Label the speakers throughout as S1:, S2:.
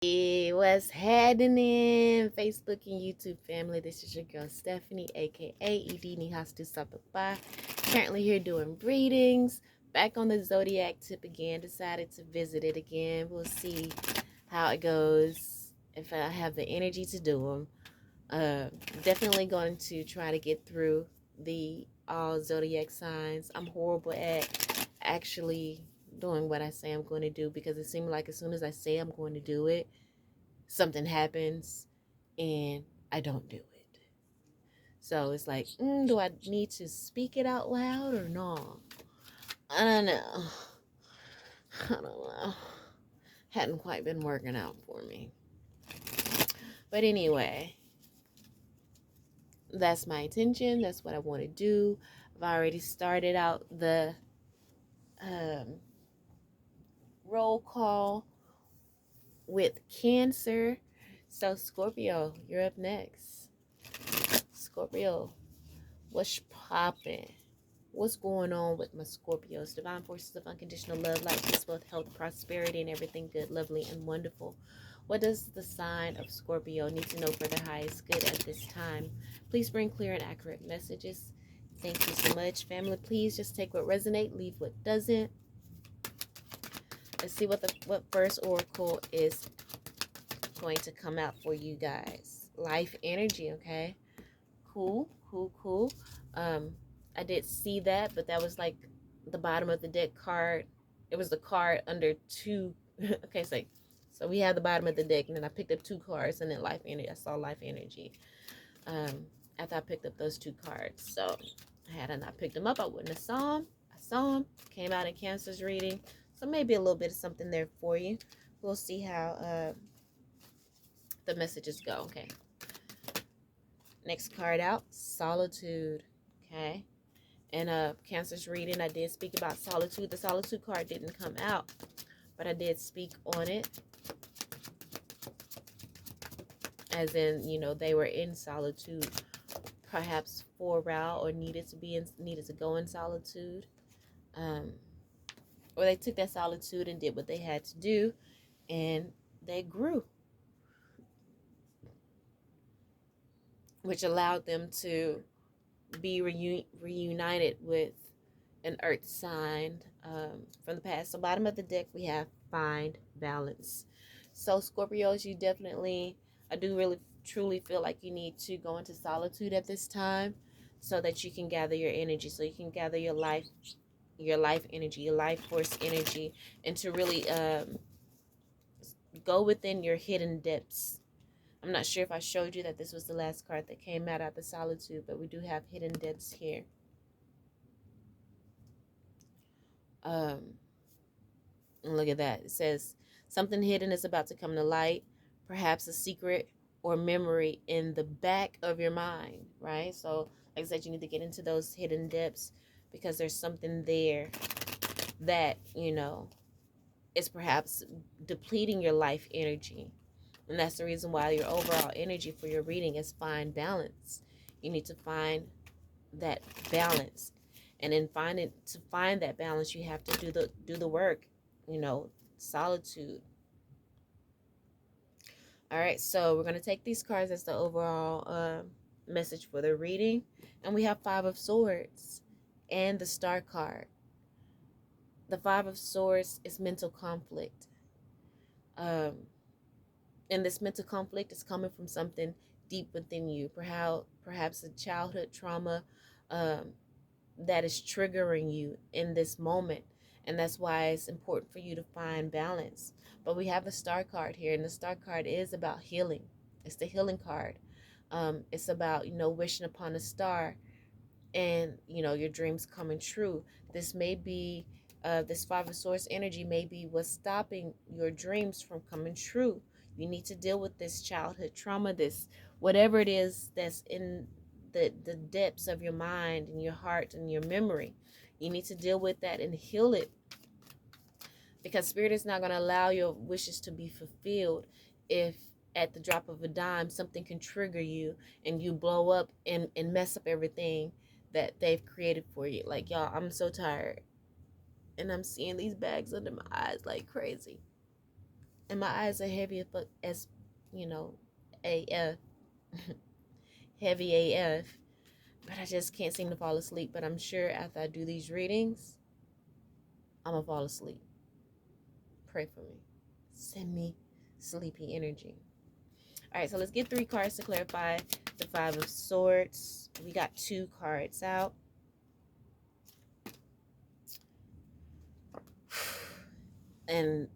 S1: Hey, what's happening, Facebook and YouTube family? This is your girl Stephanie, aka Edini has to stop by. Currently here doing readings. Back on the zodiac tip again. Decided to visit it again. We'll see how it goes. If I have the energy to do them. Definitely going to try to get through the all zodiac signs. I'm horrible at actually doing what I say I'm going to do, because it seems like as soon as I say I'm going to do it, something happens and I don't do it. So it's like, do I need to speak it out loud or not? I don't know. I don't know. Hadn't quite been working out for me. But anyway, that's my intention. That's what I want to do. I've already started out the um, roll call with Cancer. So Scorpio, you're up next. Scorpio, what's popping? What's going on with my Scorpios? Divine forces of unconditional love, light, peace, wealth, health, prosperity, and everything good, lovely, and wonderful. What does the sign of Scorpio need to know for their highest good at this time? Please bring clear and accurate messages. Thank you so much, family. Please just take what resonates, leave what doesn't. Let's see what first oracle is going to come out for you guys. Life energy, okay? Cool. I did see that, but that was like the bottom of the deck card. It was the card under two. Okay, so we had the bottom of the deck, and then I picked up two cards, and then life energy. I saw life energy. After I picked up those two cards, so had I not picked them up, I wouldn't have saw them. I saw them. Came out in Cancer's reading, so maybe a little bit of something there for you. We'll see how the messages go. Okay. Next card out, solitude. Okay. In Cancer's reading, I did speak about solitude. The solitude card didn't come out, but I did speak on it. As in, they were in solitude, perhaps for a while, or needed to go in solitude. Or they took that solitude and did what they had to do, and they grew, which allowed them to be reunited with an earth sign from the past. So bottom of the deck, we have find balance. So Scorpios, you definitely, I do really truly feel like you need to go into solitude at this time, so that you can gather your energy, so you can gather your life energy, your life force energy, and to really go within your hidden depths. I'm not sure if I showed you that this was the last card that came out of the solitude, but we do have hidden depths here. Look at that. It says something hidden is about to come to light, perhaps a secret or memory in the back of your mind, right? So like I said, you need to get into those hidden depths, because there's something there that, is perhaps depleting your life energy. And that's the reason why your overall energy for your reading is find balance. You need to find that balance. And in to find that balance, you have to do the work, solitude. All right, so we're going to take these cards as the overall message for the reading. And we have Five of Swords and the Star card. The Five of Swords is mental conflict. And this mental conflict is coming from something deep within you. Perhaps a childhood trauma that is triggering you in this moment. And that's why it's important for you to find balance. But we have the Star card here, and the Star card is about healing. It's the healing card. It's about, wishing upon a star and, your dreams coming true. This may be, this Five of Swords energy may be what's stopping your dreams from coming true. You need to deal with this childhood trauma, this whatever it is that's in the depths of your mind and your heart and your memory. You need to deal with that and heal it, because Spirit is not going to allow your wishes to be fulfilled if at the drop of a dime something can trigger you and you blow up and mess up everything that they've created for you. Like, y'all, I'm so tired, and I'm seeing these bags under my eyes like crazy. And my eyes are heavy as, you know, AF, heavy AF. But I just can't seem to fall asleep. But I'm sure after I do these readings, I'm going to fall asleep. Pray for me. Send me sleepy energy. All right, so let's get 3 cards to clarify the Five of Swords. We got 2 cards out. And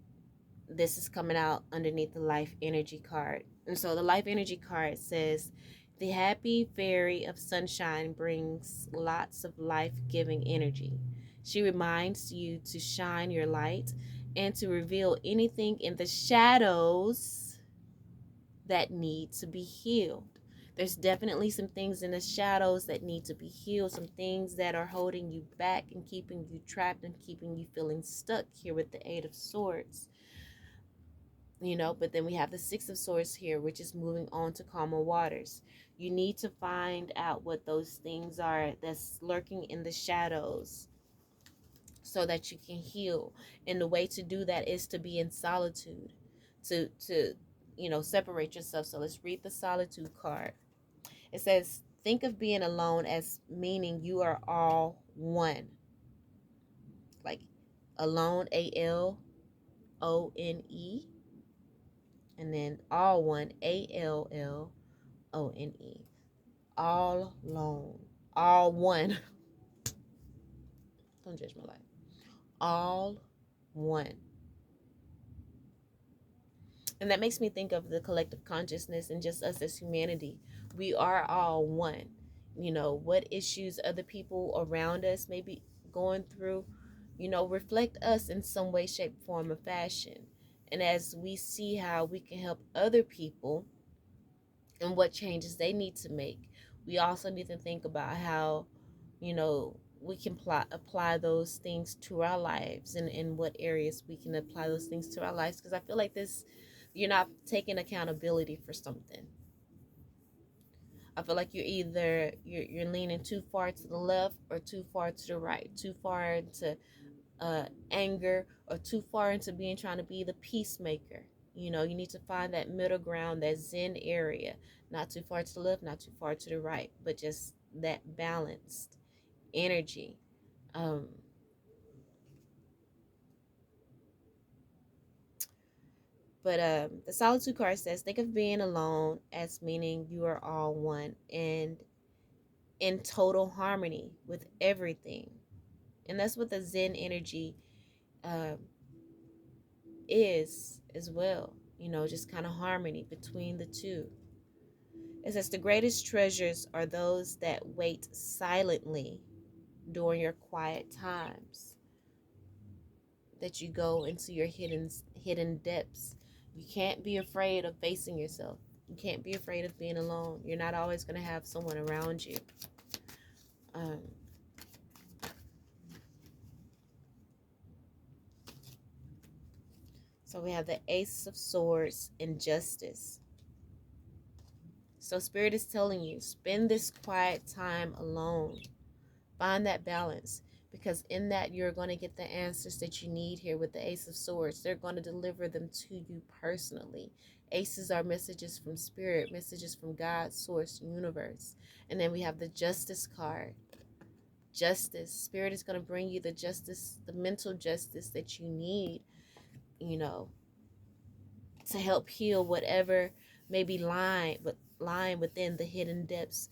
S1: this is coming out underneath the life energy card. And so the life energy card says, the happy fairy of sunshine brings lots of life-giving energy. She reminds you to shine your light and to reveal anything in the shadows that need to be healed. There's definitely some things in the shadows that need to be healed, some things that are holding you back and keeping you trapped and keeping you feeling stuck here with the Eight of Swords. You know, but then we have the Six of Swords here, which is moving on to calmer waters. You need to find out what those things are that's lurking in the shadows so that you can heal. And the way to do that is to be in solitude, to you know, separate yourself. So let's read the solitude card. It says, think of being alone as meaning you are all one. Like alone, ALONE, and then all one, ALLONE. All alone. All one. Don't judge my life. All one. And that makes me think of the collective consciousness and just us as humanity. We are all one. You know, what issues other people around us may be going through, you know, reflect us in some way, shape, form, or fashion. And as we see how we can help other people and what changes they need to make, we also need to think about how, you know, we can apply those things to our lives, and in what areas we can apply those things to our lives. Because I feel like this, you're not taking accountability for something. I feel like you're either you're leaning too far to the left or too far to the right, too far into anger, or too far into being trying to be the peacemaker. You know, you need to find that middle ground, that zen area, not too far to the left, not too far to the right, but just that balanced energy. um but the solitude card says, think of being alone as meaning you are all one and in total harmony with everything. And that's what the zen energy um is as well. You know, just kind of harmony between the two. It says the greatest treasures are those that wait silently during your quiet times, that you go into your hidden depths. You can't be afraid of facing yourself. You can't be afraid of being alone. You're not always going to have someone around you. Um, so we have the Ace of Swords and Justice. So Spirit is telling you, spend this quiet time alone. Find that balance, because in that you're going to get the answers that you need here with the Ace of Swords. They're going to deliver them to you personally. Aces are messages from Spirit, messages from God, Source, Universe. And then we have the Justice card. Justice. Spirit is going to bring you the justice, the mental justice that you need, you know, to help heal whatever may be lying within the hidden depths.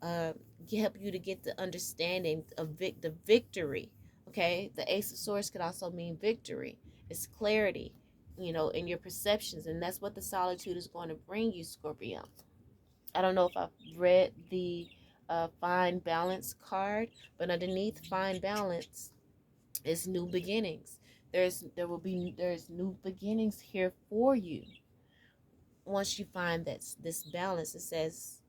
S1: uh, Help you to get the understanding of the victory. Okay, the Ace of Swords could also mean victory. It's clarity, you know, in your perceptions, and that's what the solitude is going to bring you, Scorpio. I don't know if I've read the Find Balance card, but underneath Find Balance is new beginnings. There's new beginnings here for you. Once you find that this balance, it says,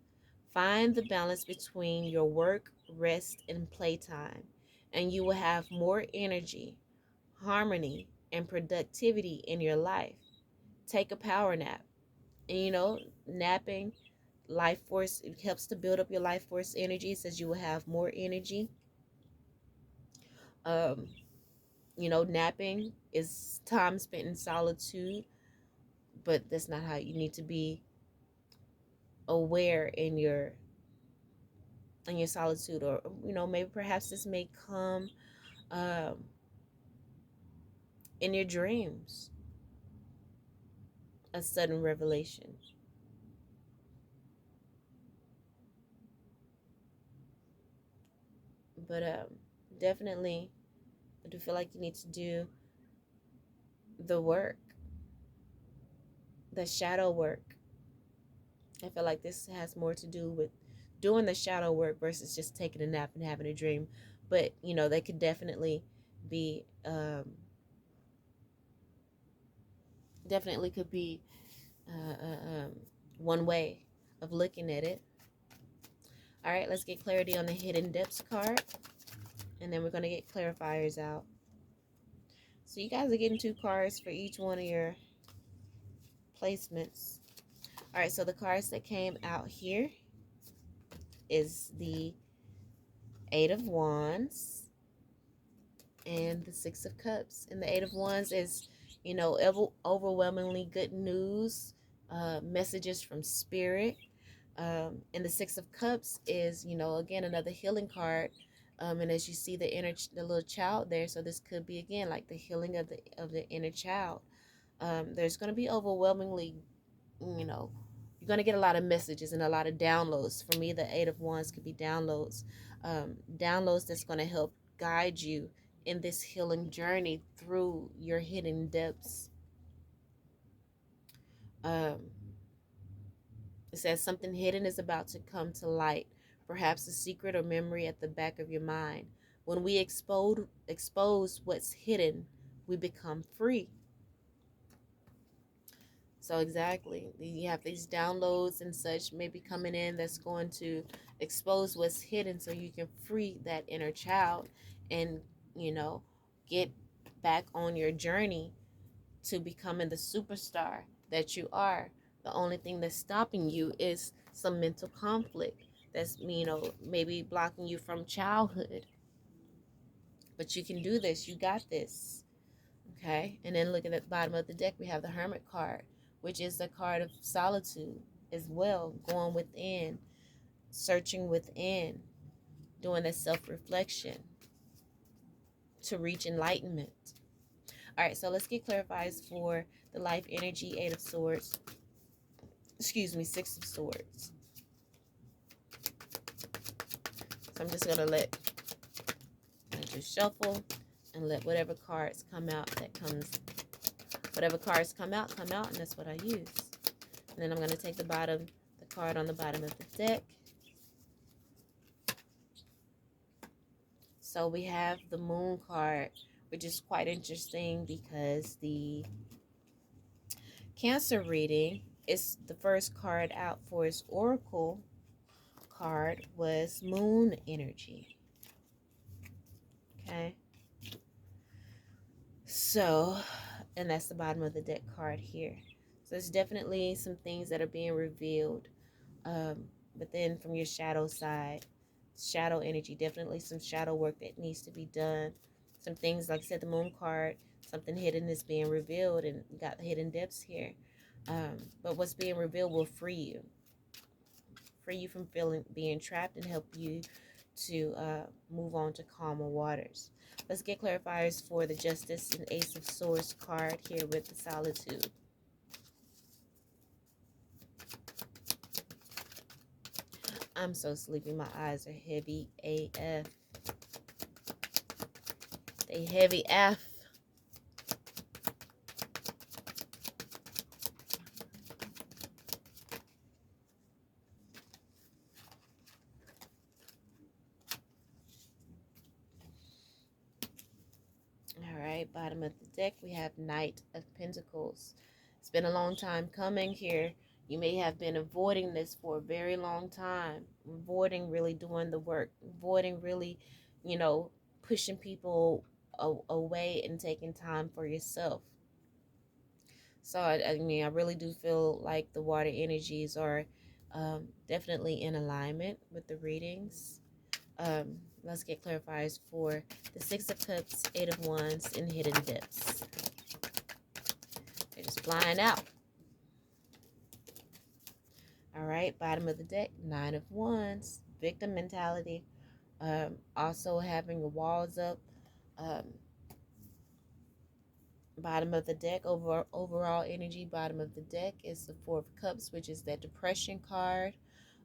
S1: find the balance between your work, rest, and playtime, and you will have more energy, harmony, and productivity in your life. Take a power nap. And you know, napping, life force, it helps to build up your life force energy. It says you will have more energy. Um, you know, napping is time spent in solitude. but that's not how you need to be aware in your solitude. Or maybe perhaps this may come um, in your dreams, a sudden revelation. But definitely, I do feel like you need to do the work, the shadow work. I feel like this has more to do with doing the shadow work versus just taking a nap and having a dream. But they could definitely be definitely could be one way of looking at it. All right, let's get clarity on the hidden depths card, and then we're going to get clarifiers out. So you guys are getting 2 cards for each one of your placements. All right, so the cards that came out here is the 8 of Wands and the 6 of Cups. And the 8 of Wands is, overwhelmingly good news, messages from Spirit. And the 6 of Cups is, again, another healing card. And as you see the little child there, so this could be, again, like the healing of the inner child. There's going to be overwhelmingly, you're going to get a lot of messages and a lot of downloads. For me, the 8 of Wands could be downloads. Downloads that's going to help guide you in this healing journey through your hidden depths. It says something hidden is about to come to light, perhaps a secret or memory at the back of your mind. When we expose what's hidden, we become free. So exactly, you have these downloads and such maybe coming in that's going to expose what's hidden so you can free that inner child and, get back on your journey to becoming the superstar that you are. The only thing that's stopping you is some mental conflict that's, maybe blocking you from childhood. But you can do this. You got this. Okay? And then looking at the bottom of the deck, we have the Hermit card, which is the card of solitude as well, going within, searching within, doing that self-reflection to reach enlightenment. All right, so let's get clarifies for the life energy, 8 of Swords. Excuse me, 6 of Swords. So I'm just going to just shuffle and let whatever cards come out whatever cards come out, and that's what I use. And then I'm going to take the card on the bottom of the deck. So we have the Moon card, which is quite interesting because the Cancer reading is the first card out for its Oracle card was Moon energy. Okay. So, and that's the bottom of the deck card here. So there's definitely some things that are being revealed. But then from your shadow side, shadow energy, definitely some shadow work that needs to be done. Some things, like I said, the Moon card, something hidden is being revealed, and you got the hidden depths here. But what's being revealed will free you from being trapped, and help you to move on to calmer waters. Let's get clarifiers for the Justice and Ace of Swords card here with the Solitude. I'm so sleepy. My eyes are heavy AF. They heavy F. All right, bottom of the deck, we have Knight of Pentacles. It's been a long time coming here. You may have been avoiding this for a very long time. Avoiding really doing the work. Avoiding really, pushing people away and taking time for yourself. So, I mean, I really do feel like the water energies are definitely in alignment with the readings. Let's get clarifiers for the 6 of Cups, 8 of Wands, and hidden depths. They're just flying out. All right, bottom of the deck, Nine of Wands, victim mentality. Also having walls up. Um, bottom of the deck, overall energy, bottom of the deck is the Four of Cups, which is that depression card.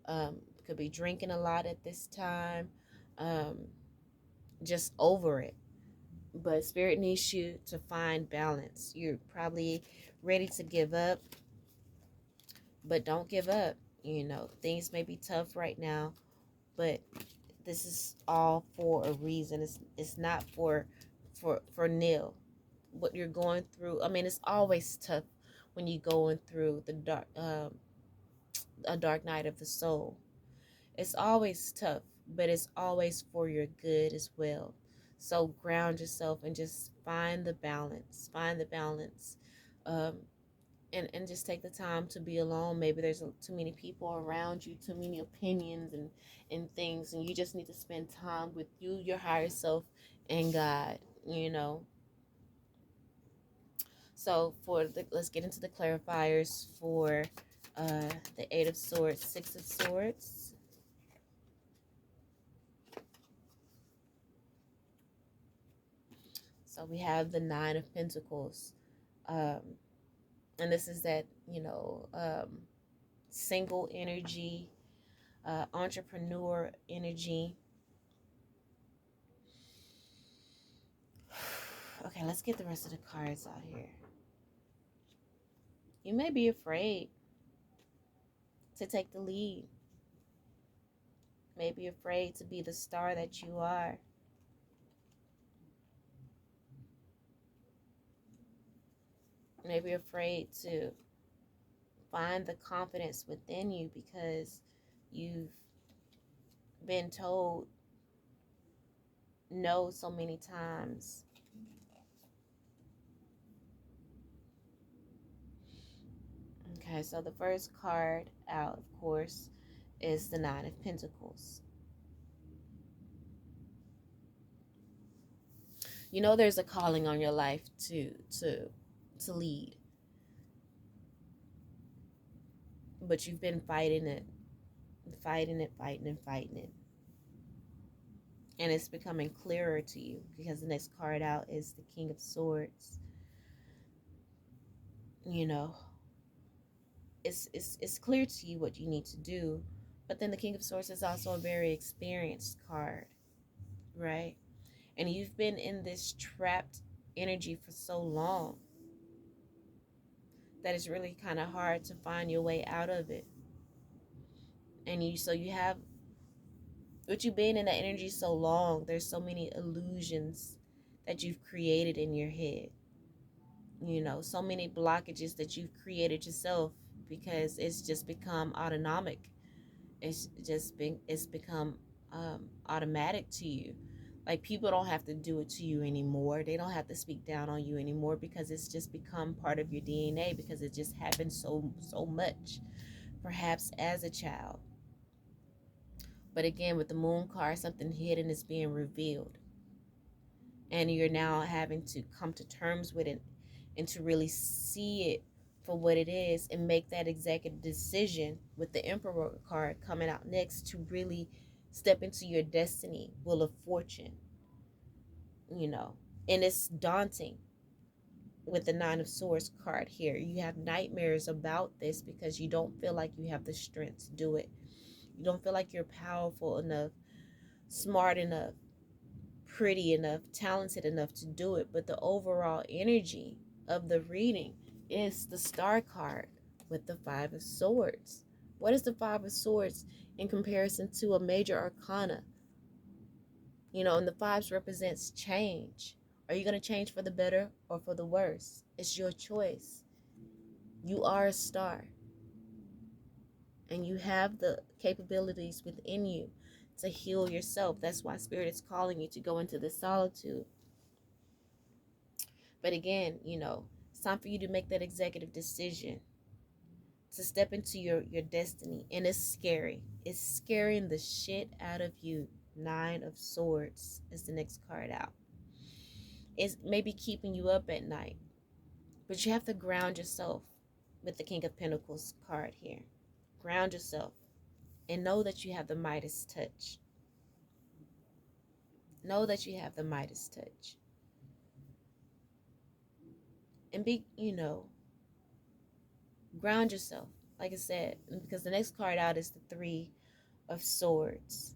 S1: Could be drinking a lot at this time. Um, just over it. But Spirit needs you to find balance. You're probably ready to give up, but don't give up. You know, things may be tough right now, but this is all for a reason. It's not for nil. What you're going through. I mean, it's always tough when you're going through the dark, a dark night of the soul. It's always tough, but it's always for your good as well. So ground yourself and just find the balance. Find the balance. Um, and just take the time to be alone. Maybe there's too many people around you, too many opinions and things, and you just need to spend time with you, your higher self, and God, you know. So let's get into the clarifiers for the Eight of Swords, Six of Swords. So we have the Nine of Pentacles. Um, and this is that, single energy, entrepreneur energy. Okay, let's get the rest of the cards out here. You may be afraid to take the lead. Maybe afraid to be the star that you are. Maybe afraid to find the confidence within you because you've been told no so many times. Okay, so the first card out, of course, is the Nine of Pentacles. You know there's a calling on your life to lead. But you've been fighting it. And it's becoming clearer to you because the next card out is the King of Swords. You know, it's clear to you what you need to do, but then the King of Swords is also a very experienced card, right? And you've been in this trapped energy for so long that it's really kind of hard to find your way out of it. And you have, but you've been in that energy so long, there's so many illusions that you've created in your head. You know, so many blockages that you've created yourself because it's just become autonomic. It's become automatic to you. Like, people don't have to do it to you anymore. They don't have to speak down on you anymore because it's just become part of your DNA because it just happened so much, perhaps as a child. But again, with the Moon card, something hidden is being revealed. And you're now having to come to terms with it and to really see it for what it is and make that executive decision with the Emperor card coming out next to really step into your destiny, Wheel of Fortune, you know. And it's daunting with the Nine of Swords card here. You have nightmares about this because you don't feel like you have the strength to do it. You don't feel like you're powerful enough, smart enough, pretty enough, talented enough to do it. But the overall energy of the reading is the Star card with the Five of Swords. What is the Five of Swords in comparison to a major arcana? You know, and the fives represents change. Are you going to change for the better or for the worse? It's your choice. You are a star. And you have the capabilities within you to heal yourself. That's why Spirit is calling you to go into this solitude. But again, you know, it's time for you to make that executive decision to step into your destiny. And it's scary. It's scaring the shit out of you. Nine of Swords is the next card out. It's maybe keeping you up at night. But you have to ground yourself with the King of Pentacles card here. Ground yourself and know that you have the Midas touch. Know that you have the Midas touch. And be, ground yourself. Like I said, because the next card out is the Three of Swords.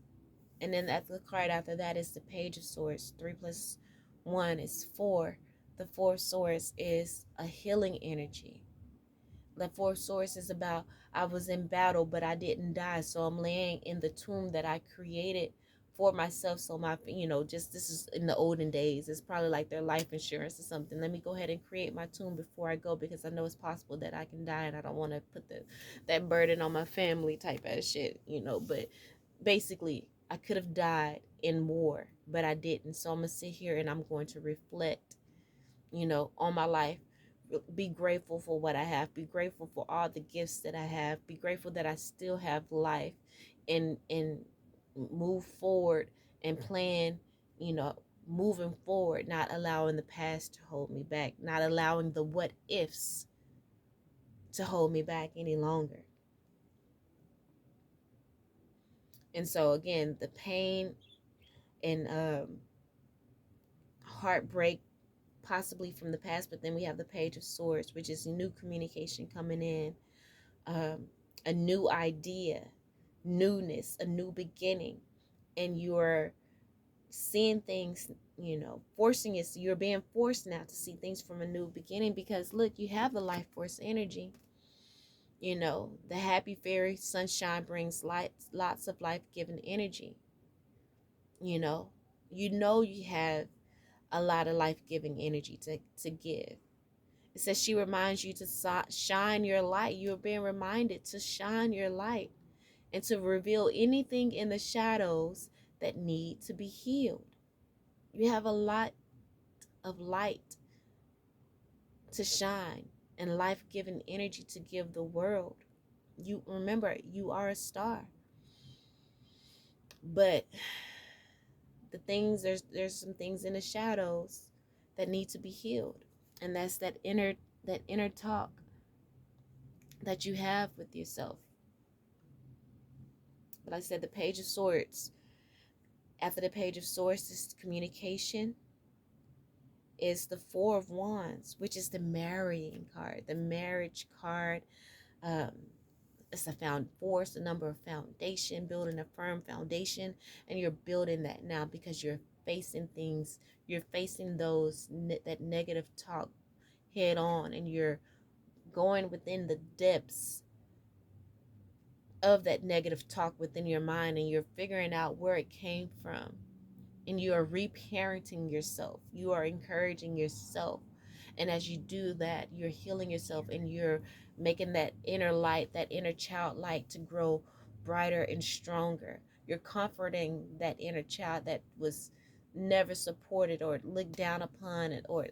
S1: And then the card after that is the Page of Swords. 3 plus 1 is 4. The Four of Swords is a healing energy. The Four of Swords is about, I was in battle, but I didn't die. So I'm laying in the tomb that I created for myself. So my, just this is in the olden days. It's probably like their life insurance or something. Let me go ahead and create my tomb before I go, because I know it's possible that I can die and I don't want to put that burden on my family type of shit, But basically, I could have died in war, but I didn't. So I'm going to sit here and I'm going to reflect, on my life. Be grateful for what I have. Be grateful for all the gifts that I have. Be grateful that I still have life, and move forward and plan, moving forward, not allowing the past to hold me back, not allowing the what ifs to hold me back any longer. And so again, the pain and heartbreak possibly from the past, but then we have the Page of Swords, which is new communication coming in, a new idea, newness, a new beginning, and you're seeing things, you're being forced now to see things from a new beginning, because look, you have the life force energy. The happy fairy sunshine brings lots of life-giving energy. You have a lot of life-giving energy to give. It says she reminds you to shine your light. You're being reminded to shine your light and to reveal anything in the shadows that need to be healed. You have a lot of light to shine and life-giving energy to give the world. You remember, you are a star. But there's some things in the shadows that need to be healed. And that's that inner talk that you have with yourself. But like I said, the Page of Swords, after the Page of Swords is communication, is the Four of Wands, which is the marrying card, the marriage card. Um, it's the number of foundation, building a firm foundation, and you're building that now because you're facing things, you're facing that negative talk head on, and you're going within the depths of that negative talk within your mind, and you're figuring out where it came from, and you are reparenting yourself. You are encouraging yourself, and as you do that, you're healing yourself, and you're making that inner light, that inner child light, to grow brighter and stronger. You're comforting that inner child that was never supported or looked down upon, or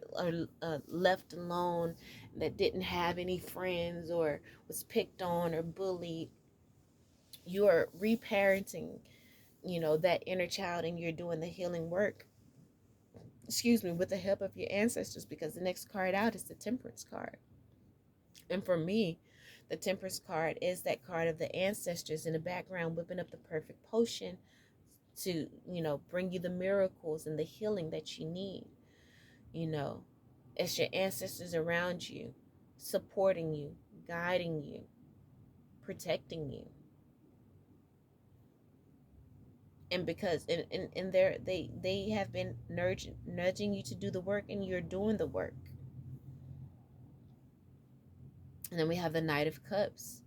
S1: left alone, that didn't have any friends, or was picked on or bullied. You are reparenting, that inner child, and you're doing the healing work, with the help of your ancestors, because the next card out is the Temperance card. And for me, the Temperance card is that card of the ancestors in the background whipping up the perfect potion to, bring you the miracles and the healing that you need. It's your ancestors around you, supporting you, guiding you, protecting you. And because and they have been nudging you to do the work, and you're doing the work. And then we have the Knight of Cups,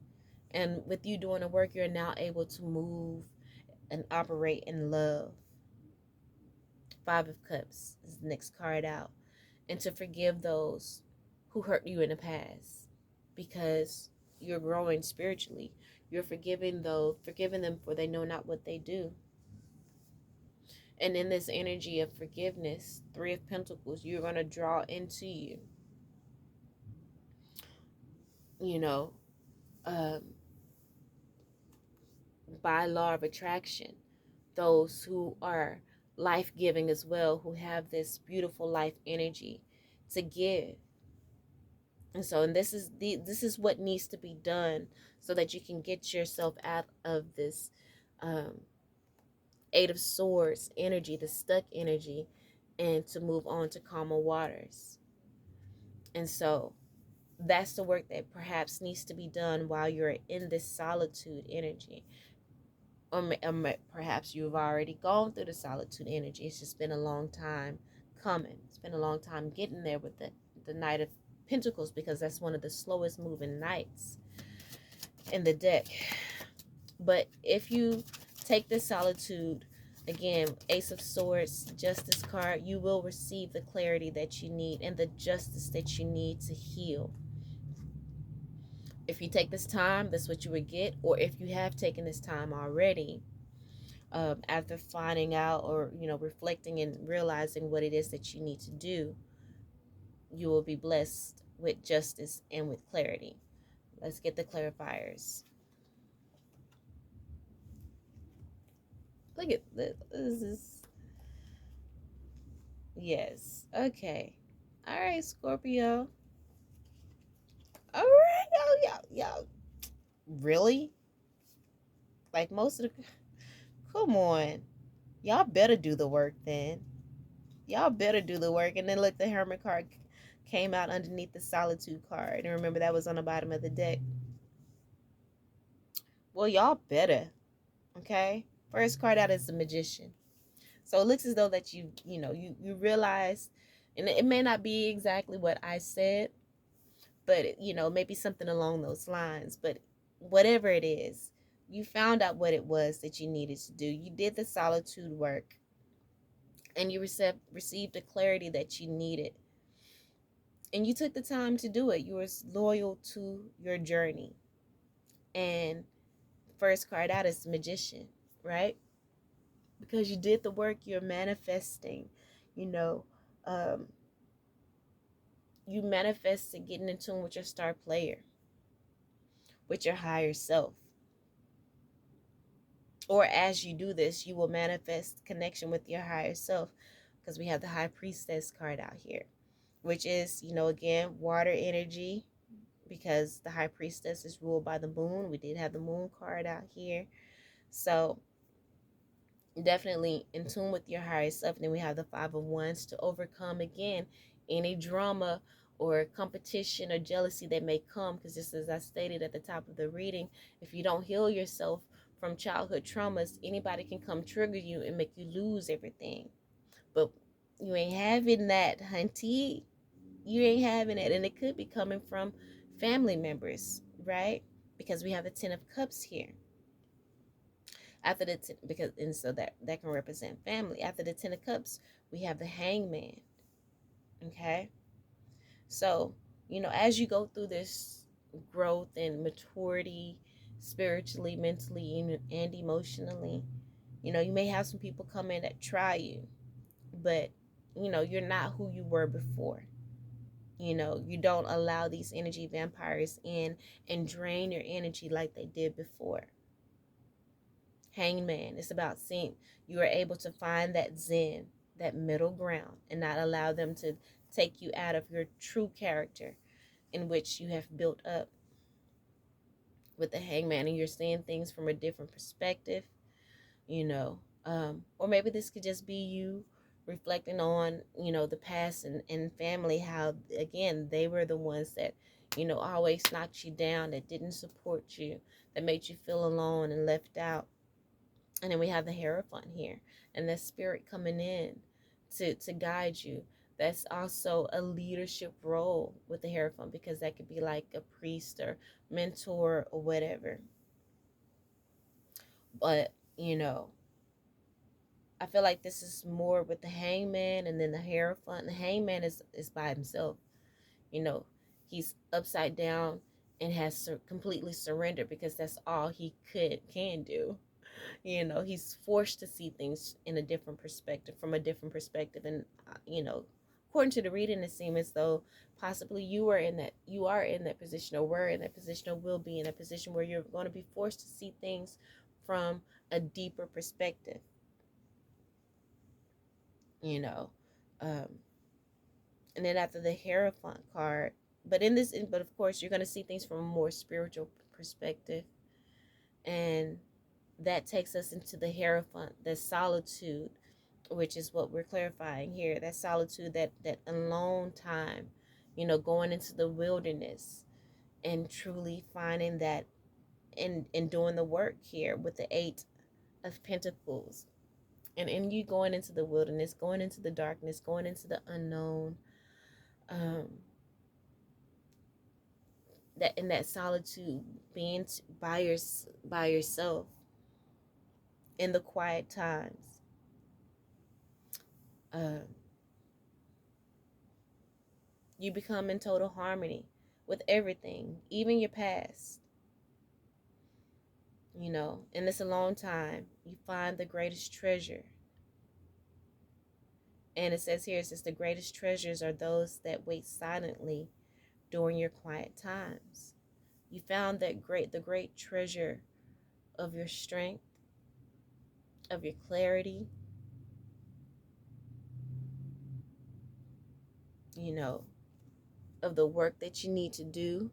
S1: and with you doing the work, you're now able to move and operate in love. Five of Cups is the next card out, and to forgive those who hurt you in the past, because you're growing spiritually. You're forgiving them, for they know not what they do. And in this energy of forgiveness, Three of Pentacles, you're going to draw into you, by law of attraction, those who are life-giving as well, who have this beautiful life energy to give. And this is what needs to be done so that you can get yourself out of this um, Eight of Swords energy, the stuck energy, and to move on to calmer waters. And so that's the work that perhaps needs to be done while you're in this solitude energy. Or perhaps you've already gone through the solitude energy. It's just been a long time coming. It's been a long time getting there with the Knight of Pentacles, because that's one of the slowest moving knights in the deck. But if you take this solitude, again, Ace of Swords, Justice card, you will receive the clarity that you need and the justice that you need to heal. If you take this time, that's what you would get. Or if you have taken this time already, after finding out or reflecting and realizing what it is that you need to do, you will be blessed with justice and with clarity. Let's get the clarifiers. Look at this. This is, yes. Okay. All right, Scorpio. All right. Yo. Really? Like most of the. Come on. Y'all better do the work then. Y'all better do the work. And then look, the Hermit card came out underneath the Solitude card. And remember, that was on the bottom of the deck. Well, y'all better. Okay? First card out is the Magician. So it looks as though that you realize, and it may not be exactly what I said, but maybe something along those lines. But whatever it is, you found out what it was that you needed to do. You did the solitude work, and you received the clarity that you needed. And you took the time to do it. You were loyal to your journey. And first card out is the Magician, right? Because you did the work, you're manifesting, you know, um, you manifested getting in tune with your star player, with your higher self. Or as you do this, you will manifest connection with your higher self, because we have the High Priestess card out here, which is, again, water energy, because the High Priestess is ruled by the moon. We did have the moon card out here. So definitely in tune with your higher self. And then we have the Five of Wands to overcome, again, any drama or competition or jealousy that may come, because just as I stated at the top of the reading, if you don't heal yourself from childhood traumas, anybody can come trigger you and make you lose everything. But you ain't having that, hunty. You ain't having it. And it could be coming from family members, right? Because we have the Ten of Cups here. After the because and so that can represent family. After the Ten of Cups, we have the Hangman. Okay, so as you go through this growth and maturity, spiritually, mentally, and emotionally, you may have some people come in that try you, but you're not who you were before. You don't allow these energy vampires in and drain your energy like they did before. Hangman, it's about seeing you are able to find that zen, that middle ground, and not allow them to take you out of your true character in which you have built up with the Hangman. And you're seeing things from a different perspective, or maybe this could just be you reflecting on the past and family, how again they were the ones that always knocked you down, that didn't support you, that made you feel alone and left out. And then we have the Hierophant here, and the spirit coming in to guide you. That's also a leadership role with the Hierophant, because that could be like a priest or mentor or whatever. But I feel like this is more with the Hangman, and then the Hierophant. The Hangman is by himself. He's upside down and has completely surrendered, because that's all he can do. He's forced to see things in a different perspective, from a different perspective. And according to the reading, it seems as though possibly you are in that position, or were in that position, or will be in a position where you're going to be forced to see things from a deeper perspective. um and then after the Hierophant card, but of course, you're going to see things from a more spiritual perspective. And that takes us into the Hierophant, the solitude, which is what we're clarifying here. That solitude, that alone time, going into the wilderness and truly finding that, and doing the work here with the Eight of Pentacles. And in you going into the wilderness, going into the darkness, going into the unknown, um, that in that solitude, being by yourself in the quiet times, uh, you become in total harmony with everything, even your past. In this alone time, you find the greatest treasure. And it says here, it says the greatest treasures are those that wait silently during your quiet times. You found the great treasure of your strength, of your clarity, of the work that you need to do,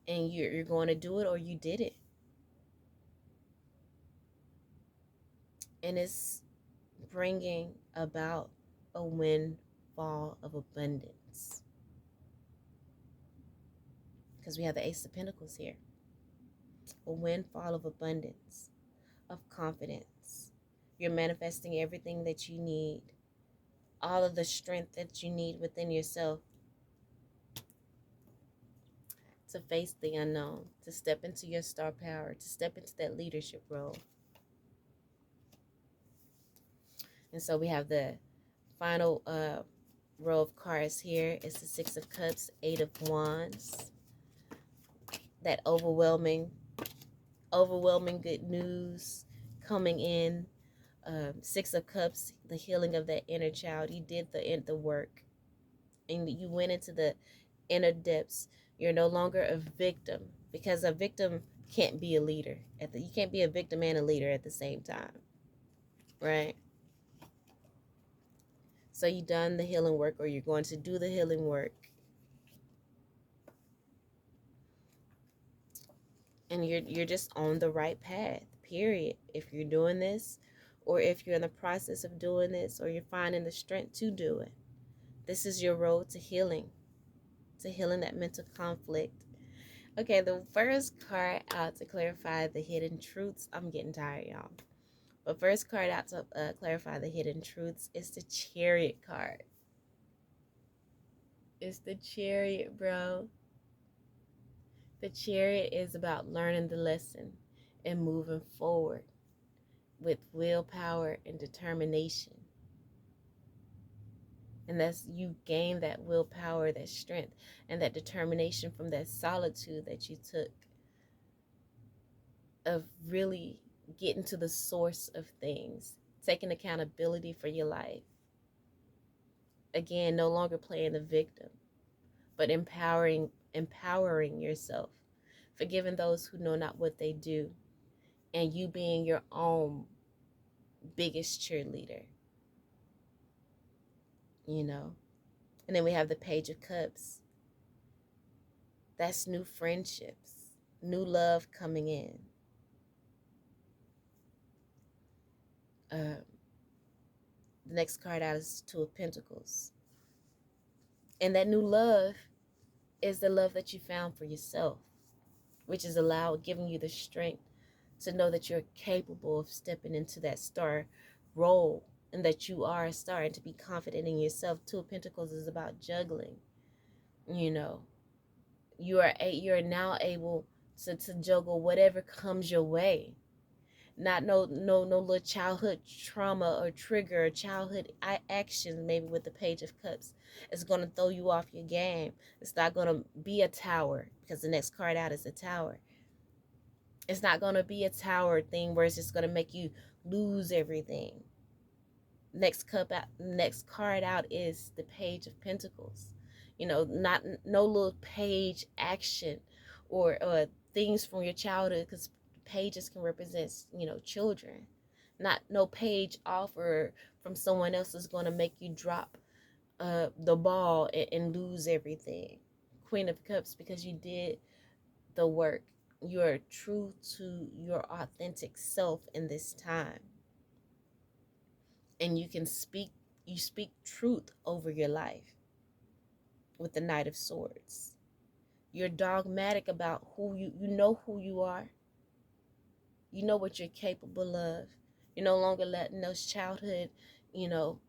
S1: and you're going to do it, or you did it. And it's bringing about a windfall of abundance, because we have the Ace of Pentacles here. A windfall of abundance, of confidence. You're manifesting everything that you need, all of the strength that you need within yourself to face the unknown, to step into your star power, to step into that leadership role. And so we have the final row of cards here. It's the Six of Cups, Eight of Wands. That overwhelming good news coming in. Six of Cups, the healing of that inner child. You did the work, and you went into the inner depths. You're no longer a victim, because a victim can't be a leader. You can't be a victim and a leader at the same time, right? So you've done the healing work, or you're going to do the healing work. And you're just on the right path, period. If you're doing this, or if you're in the process of doing this, or you're finding the strength to do it, this is your road to healing that mental conflict. Okay, the first card out to clarify the hidden truths. I'm getting tired, y'all. But first card out to clarify the hidden truths is the Chariot card. It's the Chariot, bro. The Chariot is about learning the lesson and moving forward with willpower and determination. And that's, you gain that willpower, that strength, and that determination from that solitude that you took, of really getting to the source of things, taking accountability for your life. Again, no longer playing the victim, but empowering yourself, forgiving those who know not what they do, and you being your own biggest cheerleader, And then we have the Page of Cups. That's new friendships, new love coming in. The next card out is Two of Pentacles. And that new love is the love that you found for yourself, which is giving you the strength to know that you're capable of stepping into that star role, and that you are a star, and to be confident in yourself. Two of Pentacles is about juggling. You are now able to juggle whatever comes your way. Not no little childhood trauma or trigger, or childhood actions, maybe with the Page of Cups. It's going to throw you off your game. It's not going to be a tower, because the next card out is a tower. It's not going to be a tower thing where it's just going to make you lose everything. Next card out is the Page of Pentacles. Not no little page action or things from your childhood, because pages can represent, children. Not no page offer from someone else is going to make you drop the ball and lose everything. Queen of Cups, because you did the work. You are true to your authentic self in this time. And you speak truth over your life with the Knight of Swords. You're dogmatic about you know who you are. You know what you're capable of. You're no longer letting those childhood, you know,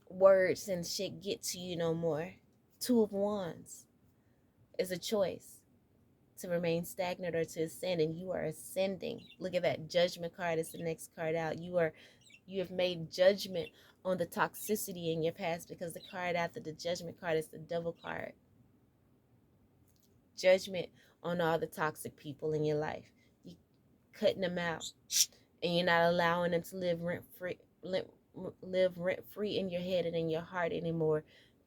S1: words and shit get to you no more. Two of Wands is a choice to remain stagnant or to ascend, and you are ascending. Look at that Judgment card. It's the next card out. You have made judgment on the toxicity in your past, because the card after the Judgment card is the Devil card. Judgment on all the toxic people in your life. You cutting them out, and you're not allowing them to live rent free in your head and in your heart anymore.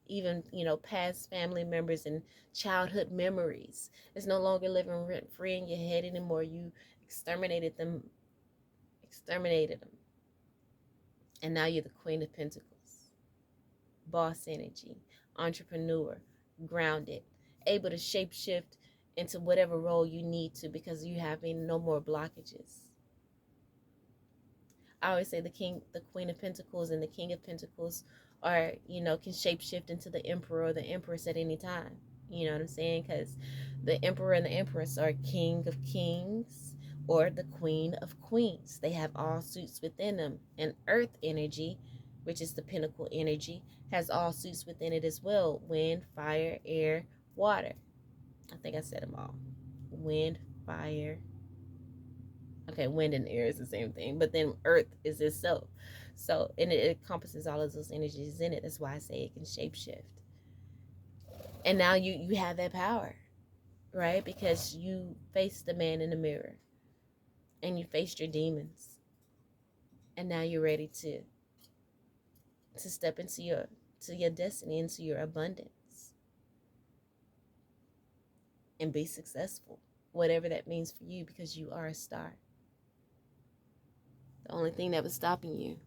S1: Even, you know, past family members and childhood memories. It's no longer living rent free in your head anymore. You exterminated them. And now you're the Queen of Pentacles. Boss energy, entrepreneur, grounded, able to shapeshift into whatever role you need to, because you have no more blockages. I always say the Queen of Pentacles and the King of Pentacles are, you know, can shapeshift into the Emperor or the Empress at any time. You know what I'm saying? Because the Emperor and the Empress are King of Kings or the Queen of Queens. They have all suits within them. And Earth energy, which is the Pinnacle energy, has all suits within it as well. Wind, fire, air, water. I think I said them all. Wind, fire. Okay, wind and air is the same thing, but then earth is itself. So, and it encompasses all of those energies in it. That's why I say it can shapeshift. And now you have that power, right? Because you faced the man in the mirror and you faced your demons. And now you're ready to step into your destiny, into your abundance, and be successful, whatever that means for you, because you are a star. The only thing that was stopping you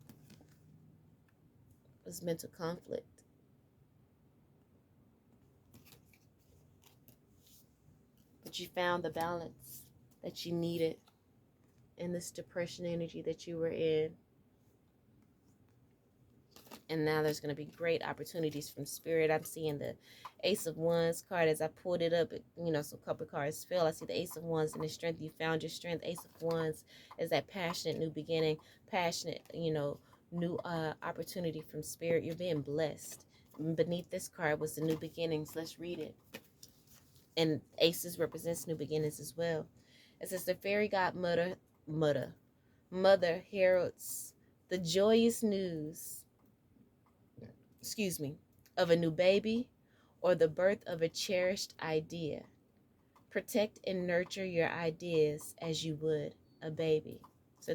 S1: was mental conflict. But you found the balance that you needed in this depression energy that you were in. And now there's going to be great opportunities from Spirit. I'm seeing the Ace of Wands card as I pulled it up. You know, some couple cards fell. I see the Ace of Wands and the strength. You found your strength. Ace of Wands is that passionate new beginning, passionate, you know, new opportunity from Spirit. You're being blessed. Beneath this card was the new beginnings. Let's read it. And Aces represents new beginnings as well. It says the fairy godmother mother heralds the joyous news of a new baby or the birth of a cherished idea. Protect and nurture your ideas as you would a baby. So,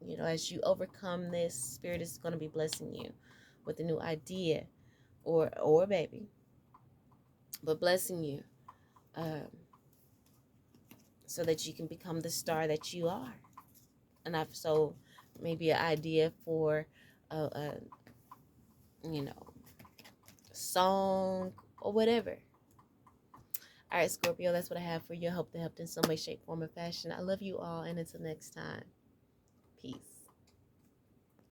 S1: you know, as you overcome this, Spirit is going to be blessing you with a new idea or a baby, but blessing you so that you can become the star that you are. And so maybe an idea for you know, song or whatever. All right, Scorpio, that's what I have for you. I hope that helped in some way, shape, form, or fashion. I love you all, and until next time, peace.